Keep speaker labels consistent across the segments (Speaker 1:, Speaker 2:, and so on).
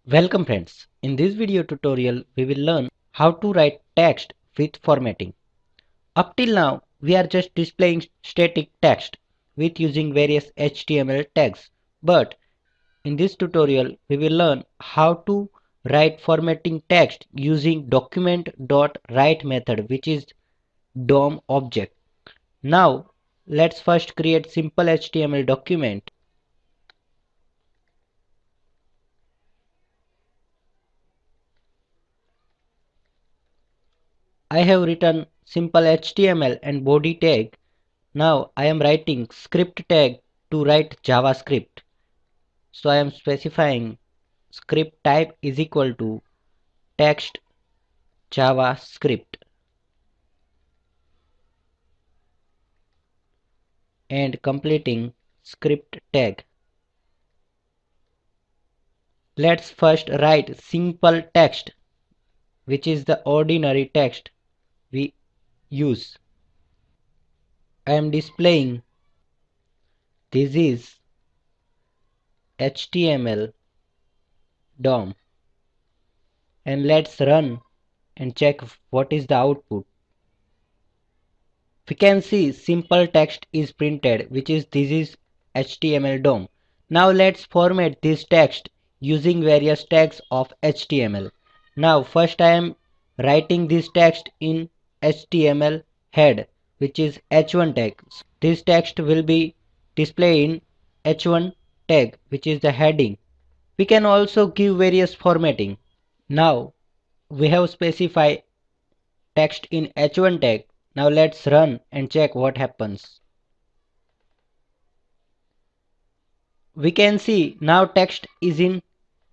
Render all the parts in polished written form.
Speaker 1: Welcome friends. In this video tutorial, we will learn how to write text with formatting. Up till now, we are just displaying static text with using various HTML tags. But in this tutorial, we will learn how to write formatting text using document.write method, which is DOM object. Now, let's first create simple HTML document. I have written simple HTML and body tag. Now I am writing script tag to write JavaScript. So I am specifying script type is equal to text JavaScript and completing script tag. Let's first write simple text, which is the ordinary text we use. I am displaying this is HTML DOM, and let's run and check what is the output. We can see simple text is printed, which is this is HTML DOM. Now let's format this text using various tags of HTML. Now first I am writing this text in HTML head, which is h1 tag. This text will be displayed in h1 tag, which is the heading. We can also give various formatting. Now we have specified text in h1 tag. Now let's run and check what happens. We can see now text is in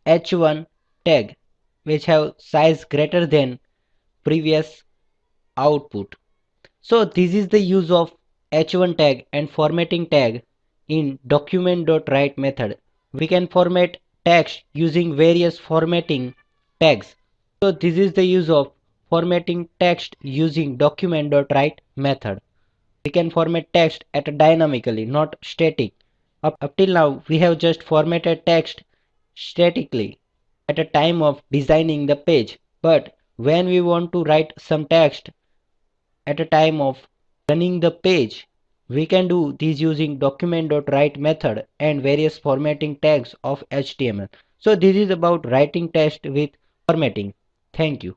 Speaker 1: h1 tag, which have size greater than previous output. So this is the use of h1 tag and formatting tag in document.write method. We can format text using various formatting tags. So this is the use of formatting text using document.write method. We can format text at dynamically, not static. Up till now, we have just formatted text statically at a time of designing the page. But when we want to write some text at a time of running the page, we can do this using document.write method and various formatting tags of HTML. So this is about writing text with formatting. Thank you.